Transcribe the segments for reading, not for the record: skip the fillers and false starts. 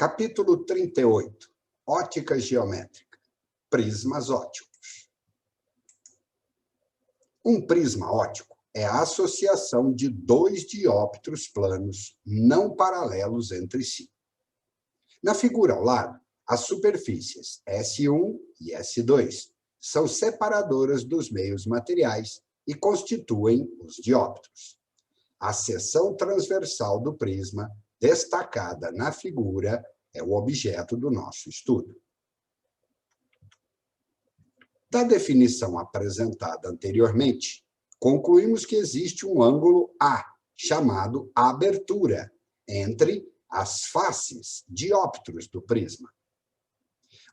Capítulo 38. Ótica geométrica. Prismas óticos. Um prisma ótico é a associação de dois dióptros planos não paralelos entre si. Na figura ao lado, as superfícies S1 e S2 são separadoras dos meios materiais e constituem os dióptros. A seção transversal do prisma, destacada na figura, é o objeto do nosso estudo. Da definição apresentada anteriormente, concluímos que existe um ângulo A, chamado abertura, entre as faces dióptros do prisma.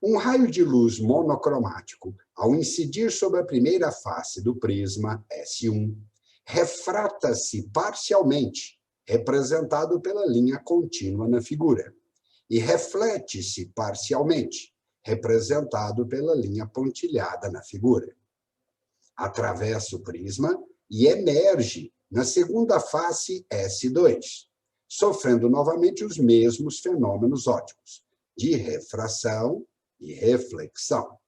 Um raio de luz monocromático, ao incidir sobre a primeira face do prisma, S1, refrata-se parcialmente, representado pela linha contínua na figura, e reflete-se parcialmente, representado pela linha pontilhada na figura. Atravessa o prisma e emerge na segunda face S2, sofrendo novamente os mesmos fenômenos ópticos, de refração e reflexão.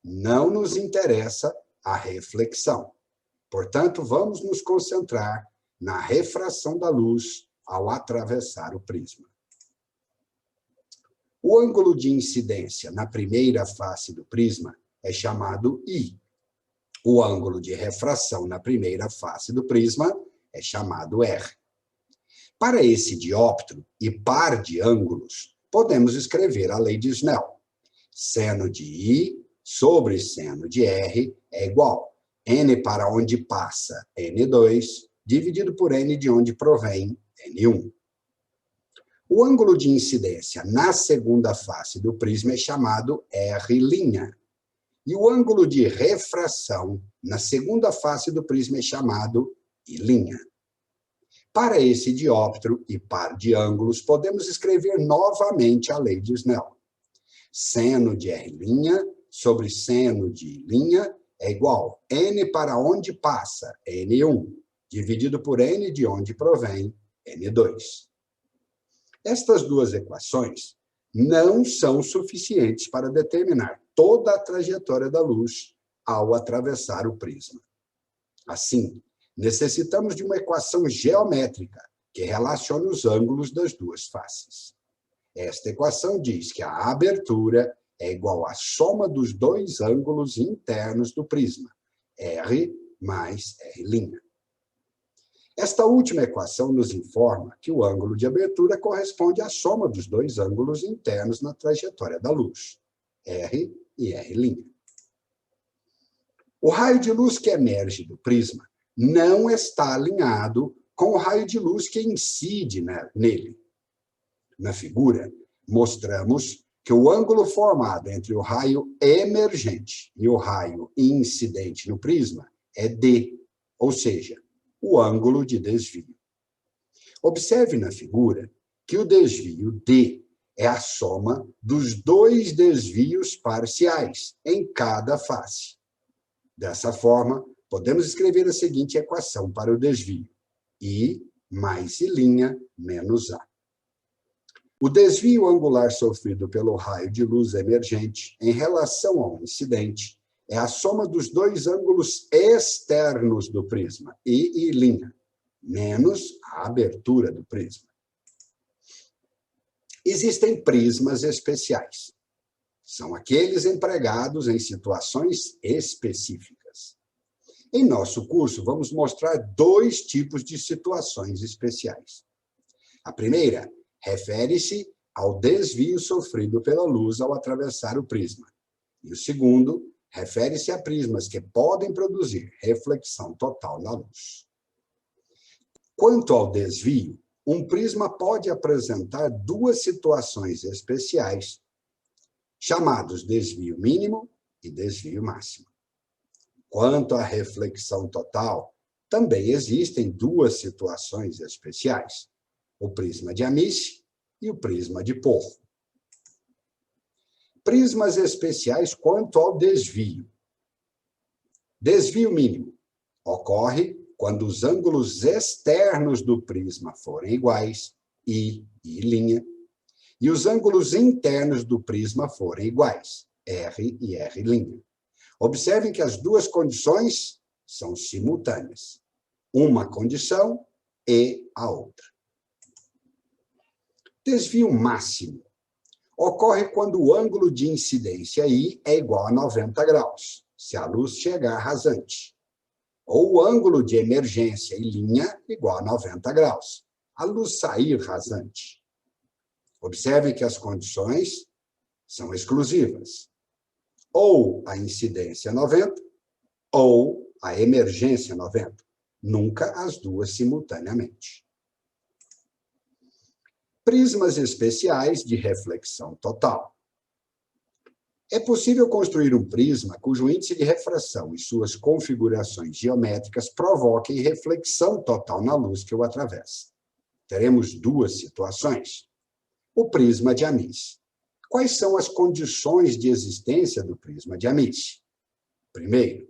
Não nos interessa a reflexão. Portanto, vamos nos concentrar na refração da luz ao atravessar o prisma. O ângulo de incidência na primeira face do prisma é chamado I. O ângulo de refração na primeira face do prisma é chamado R. Para esse dióptro e par de ângulos, podemos escrever a lei de Snell. Seno de I sobre seno de R é igual N para onde passa N2, dividido por N de onde provém N1. O ângulo de incidência na segunda face do prisma é chamado R', e o ângulo de refração na segunda face do prisma é chamado I'. Para esse dióptro e par de ângulos, podemos escrever novamente a lei de Snell. Seno de R' sobre seno de I' é igual N para onde passa N1, dividido por N de onde provém N2. Estas duas equações não são suficientes para determinar toda a trajetória da luz ao atravessar o prisma. Assim, necessitamos de uma equação geométrica que relacione os ângulos das duas faces. Esta equação diz que a abertura é igual à soma dos dois ângulos internos do prisma, R mais R'. Esta última equação nos informa que o ângulo de abertura corresponde à soma dos dois ângulos internos na trajetória da luz, R e R'. O raio de luz que emerge do prisma não está alinhado com o raio de luz que incide nele. Na figura, mostramos que o ângulo formado entre o raio emergente e o raio incidente no prisma é D, ou seja, o ângulo de desvio. Observe na figura que o desvio D é a soma dos dois desvios parciais em cada face. Dessa forma, podemos escrever a seguinte equação para o desvio: I mais I' menos A. O desvio angular sofrido pelo raio de luz emergente em relação ao incidente é a soma dos dois ângulos externos do prisma, I e I', menos a abertura do prisma. Existem prismas especiais. São aqueles empregados em situações específicas. Em nosso curso, vamos mostrar dois tipos de situações especiais. A primeira refere-se ao desvio sofrido pela luz ao atravessar o prisma. E o segundo refere-se a prismas que podem produzir reflexão total na luz. Quanto ao desvio, um prisma pode apresentar duas situações especiais, chamados desvio mínimo e desvio máximo. Quanto à reflexão total, também existem duas situações especiais, o prisma de Amice e o prisma de Porro. Prismas especiais quanto ao desvio. Desvio mínimo ocorre quando os ângulos externos do prisma forem iguais, I e I', e os ângulos internos do prisma forem iguais, R e R'. Observem que as duas condições são simultâneas. Uma condição e a outra. Desvio máximo ocorre quando o ângulo de incidência I é igual a 90 graus, se a luz chegar rasante. Ou o ângulo de emergência e linha igual a 90 graus, a luz sair rasante. Observe que as condições são exclusivas. Ou a incidência 90, ou a emergência 90. Nunca as duas simultaneamente. Prismas especiais de reflexão total. É possível construir um prisma cujo índice de refração e suas configurações geométricas provoquem reflexão total na luz que o atravessa. Teremos duas situações. O prisma de Amish. Quais são as condições de existência do prisma de Amish? Primeiro,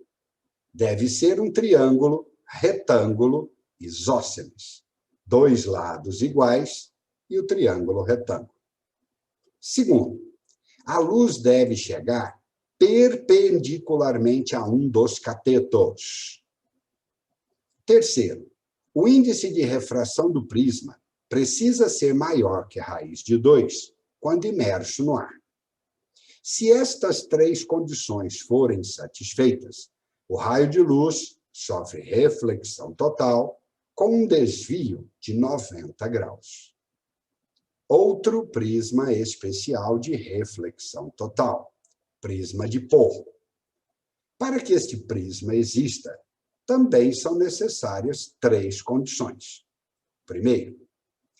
deve ser um triângulo retângulo isósceles, dois lados iguais e o triângulo retângulo. Segundo, a luz deve chegar perpendicularmente a um dos catetos. Terceiro, o índice de refração do prisma precisa ser maior que a raiz de 2 quando imerso no ar. Se estas três condições forem satisfeitas, o raio de luz sofre reflexão total com um desvio de 90 graus. Outro prisma especial de reflexão total, prisma de Porro. Para que este prisma exista, também são necessárias três condições. Primeiro,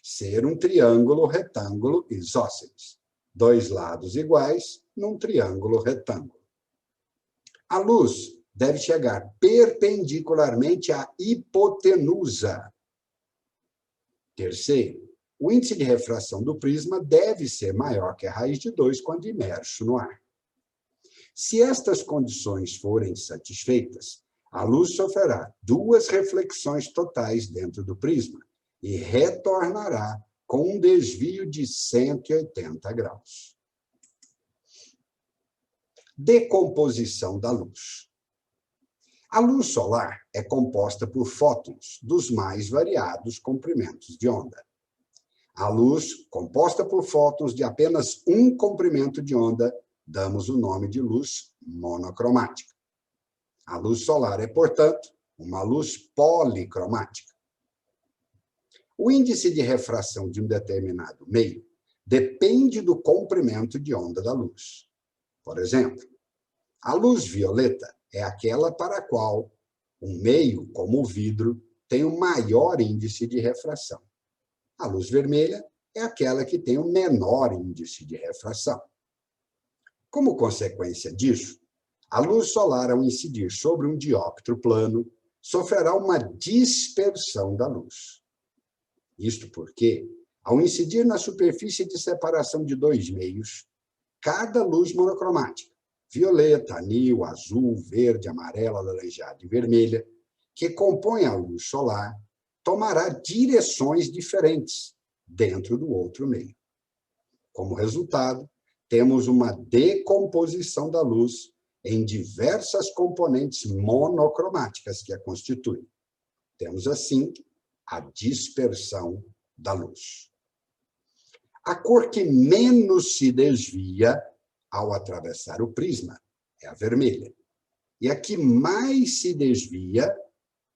ser um triângulo retângulo isósceles, dois lados iguais num triângulo retângulo. A luz deve chegar perpendicularmente à hipotenusa. Terceiro, o índice de refração do prisma deve ser maior que a raiz de 2 quando imerso no ar. Se estas condições forem satisfeitas, a luz sofrerá duas reflexões totais dentro do prisma e retornará com um desvio de 180 graus. Decomposição da luz. A luz solar é composta por fótons dos mais variados comprimentos de onda. A luz, composta por fótons de apenas um comprimento de onda, damos o nome de luz monocromática. A luz solar é, portanto, uma luz policromática. O índice de refração de um determinado meio depende do comprimento de onda da luz. Por exemplo, a luz violeta é aquela para a qual um meio, como o vidro, tem o maior índice de refração. A luz vermelha é aquela que tem o menor índice de refração. Como consequência disso, a luz solar, ao incidir sobre um dióptro plano, sofrerá uma dispersão da luz. Isto porque, ao incidir na superfície de separação de dois meios, cada luz monocromática, violeta, anil, azul, verde, amarela, alaranjada e vermelha, que compõe a luz solar, tomará direções diferentes dentro do outro meio. Como resultado, temos uma decomposição da luz em diversas componentes monocromáticas que a constituem. Temos, assim, a dispersão da luz. A cor que menos se desvia ao atravessar o prisma é a vermelha. E a que mais se desvia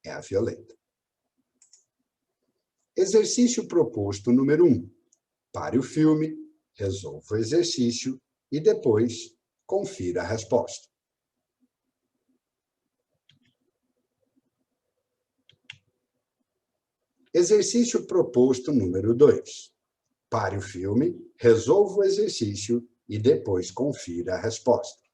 é a violeta. Exercício proposto número 1. Pare o filme, resolva o exercício e depois confira a resposta. Exercício proposto número 2. Pare o filme, resolva o exercício e depois confira a resposta.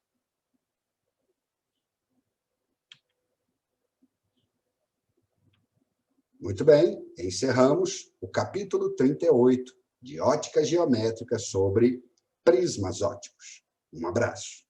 Muito bem, encerramos o capítulo 38 de Ótica Geométrica sobre prismas ópticos. Um abraço.